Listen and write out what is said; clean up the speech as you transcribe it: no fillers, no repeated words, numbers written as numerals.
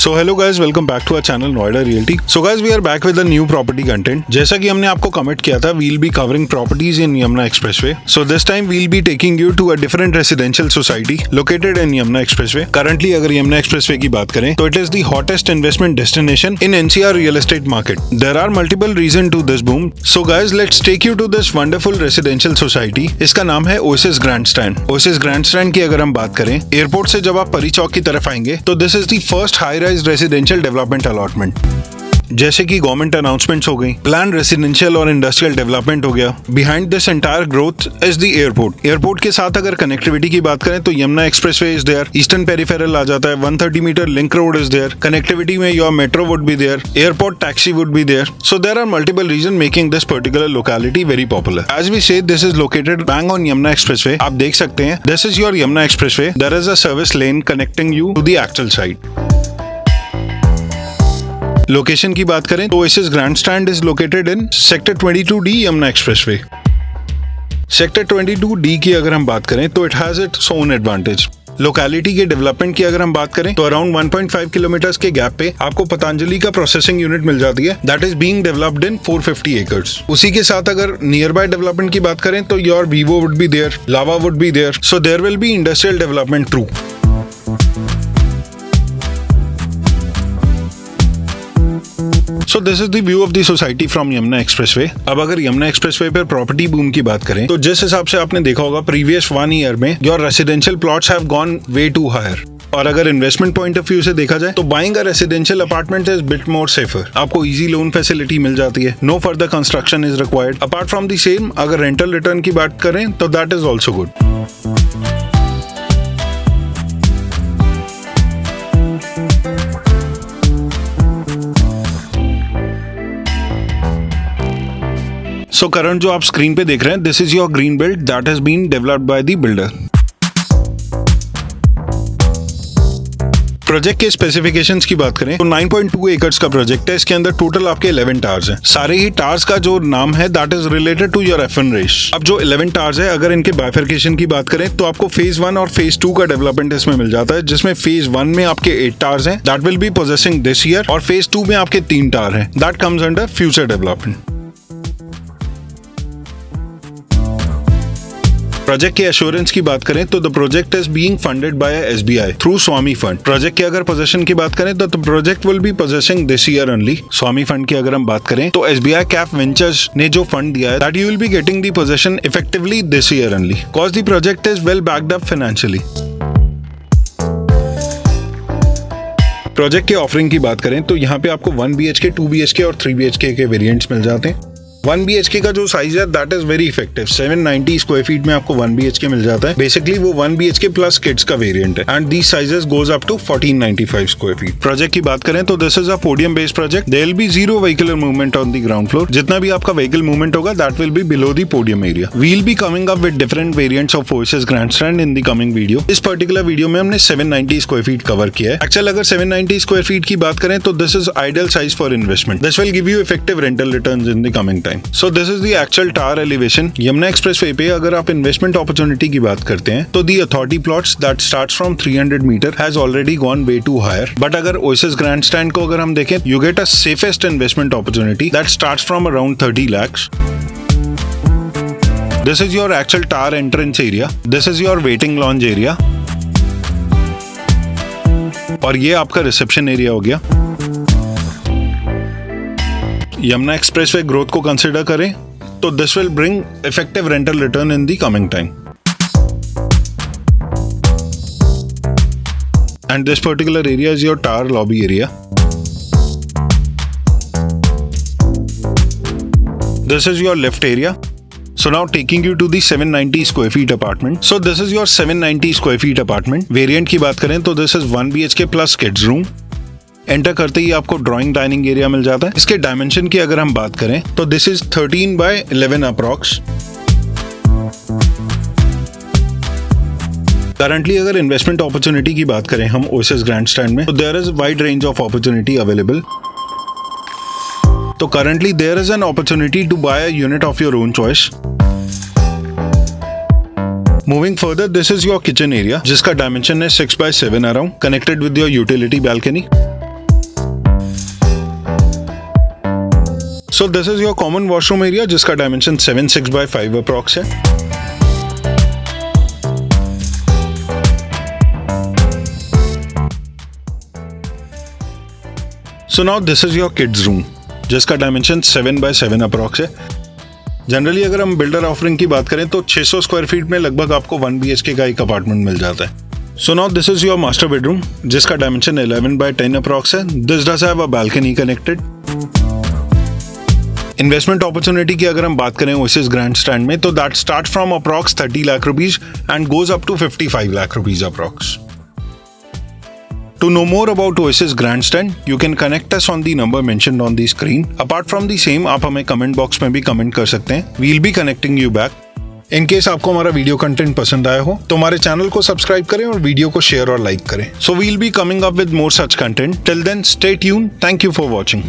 So hello guys, welcome back to our channel Noida Realty. So guys, we are back with a new property content. जैसा कि हमने आपको commit किया था, we'll be covering properties in Yamuna Expressway. So this time we'll be taking you to a different residential society located in Yamuna Expressway. Currently अगर Yamuna Expressway की बात करें, तो it is the hottest investment destination in NCR real estate market. There are multiple reasons to this boom. So guys, let's take you to this wonderful residential society. इसका नाम है Oasis Grandstand. Oasis Grandstand की अगर हम बात करें, airport से जब आप परी चौक की तरफ आएंगे, तो this is the first high rise residential development allotment. जैसे कि गवर्नमेंट अनाउंसमेंट्स हो गई, प्लान रेजिडेंशियल और इंडस्ट्रियल डेवलपमेंट हो गया। Behind this entire growth is the airport. Airport के साथ अगर कनेक्टिविटी की बात करें तो Yamuna expressway is there, eastern peripheral आ जाता है, 130 metre link road is there, connectivity में your metro would be there, airport taxi would be there. So there are multiple reason making this particular locality very popular. As we say this is located bang on Yamuna expressway. आप देख सकते हैं, this is your Yamuna expressway. There is a service lane connecting you to the actual site. Location की बात करें तो Oasis Grandstand is located in sector 22D Yamuna expressway. Sector 22D की अगर हम बात करें तो it has its own advantage. Locality के डेवलपमेंट की अगर हम बात करें तो अराउंड 1.5 किलोमीटर्स के गैप पे आपको पतंजलि का प्रोसेसिंग यूनिट मिल जाती है, that is being developed in 450 acres. उसी के साथ अगर नियर बाय डेवलपमेंट की बात करें तो your Vivo would be there, Lava would be there, so there will be industrial development through. So this is the view of the society from Yamuna Expressway. अब अगर यमुना एक्सप्रेसवे पर प्रॉपर्टी बूम की बात करें तो जिस हिसाब से आपने देखा होगा प्रीवियस 1 ईयर में your residential plots have gone way to higher. और अगर इन्वेस्टमेंट पॉइंट ऑफ व्यू से देखा जाए तो buying a residential apartment is bit more safer. आपको इजी लोन फैसिलिटी मिल जाती है, no further construction is required. Apart from the same अगर रेंटल रिटर्न की बात करें तो that is also good. So current जो आप स्क्रीन पे देख रहे हैं, this is your green belt that has been developed by the builder. Project के स्पेसिफिकेशंस की बात करें तो 9.2 एकर्स का प्रोजेक्ट है। इसके अंदर टोटल आपके 11 टावर्स हैं। सारे ही टावर्स का जो नाम है that is related to your F N रेश। अब जो 11 टावर्स है, अगर इनके बाइफर्केशन की बात करें तो आपको फेज 1 और फेज 2 का डेवलपमेंट इसमें मिल जाता है, जिसमें फेज 1 में आपके 8 टावर्स हैं that will B possessing this year, और फेज 2 में आपके 3 टावर हैं that comes under future development. Project के एश्योरेंस की बात करें तो the project is being funded by SBI through Swami fund. Project की अगर पोजीशन की बात करें तो the project will be possessing this year only. Swami fund की अगर हम बात करें तो एसबीआई कैप वेंचर्स ने जो फंड दिया है that you will be getting the position effectively this year only, because the project is well backed up financially. Project के ऑफरिंग की बात करें तो यहाँ पे आपको 1 BHK, 2 BHK और 3 BHK के वेरिएंट्स मिल जाते हैं। 1 BHK का जो साइज है that is very effective. 790 square feet में आपको 1 BHK मिल जाता है। बेसिकली वो 1 BHK प्लस किड्स का वेरिएंट है and these sizes goes up to 1495 square feet. Project की बात करें तो this is a podium based project. There will be zero vehicular movement on the ground floor. जितना भी आपका व्हीकल मूवमेंट होगा that will be below the podium area. We will be coming up with different variants of Oasis Grandstand in the coming video. इस particular video में हमने 790 square feet cover किया है। Actually अगर 790 स्क्वायर फीट की बात करें तो this is ideal size for investment. This will give you effective rental returns in the coming time. So this is actual tower elevation Yamuna expressway पे। अगर आप इन्वेस्टमेंट अपॉर्चुनिटी की बात करते हैं तो the authority plots that starts from 300 metre has already gone way to higher. But अगर Oasis Grandstand को अगर हम देखें, you get a safest investment opportunity that starts from around 30 lakhs। This is your actual tower entrance area, this is your waiting lounge area, और ये आपका reception area हो गया। यमुना एक्सप्रेसवे ग्रोथ को कंसिडर करें तो this will bring effective rental return in the coming time. And this particular area is your tower lobby area. This is your lift area. So now taking you to the 790 square feet apartment. So this is your 790 square feet apartment. Variant की बात करें तो this is 1 BHK plus kids room. Enter करते ही आपको drawing dining area मिल जाता है। इसके dimension की अगर हम बात करें तो दिस इज 13/11 अप्रॉक्स। करंटली अगर इन्वेस्टमेंट अपॉर्चुनिटी की बात करें हम ओएसिस ग्रैंडस्टैंड में तो there is wide range of opportunity available. तो currently there is an opportunity to buy a unit of your own choice. Moving further, this is your kitchen area जिसका dimension है 6/7 around, connected with your utility balcony. So this is your common washroom area जिसका dimension 7/6/5 approx है। So now this is your kids room जिसका dimension 7/7 approx है। Generally अगर हम builder offering की बात करें तो 600 स्क्वायर फीट में लगभग आपको 1 BHK का एक अपार्टमेंट मिल जाता है। So now this is your master bedroom जिसका डायमेंशन 11/10 अप्रॉक्स है। This does have a balcony connected. Investment opportunity की अगर हम बात करें ओएसिस ग्रैंड स्टैंड में तो that start from approx 30 lakh rupees and goes up to 55 lakh rupees approx. To know more about Oasis Grandstand, you can connect us on the number mentioned on the screen. Apart from the same, आप हमें comment box में भी comment कर सकते हैं। We'll be connecting you back. In case आपको हमारा video content पसंद आया हो तो हमारे चैनल को सब्सक्राइब करें और वीडियो को शेयर और लाइक करें। So we'll be coming up with more such content. Till then, stay tuned. Thank you for watching.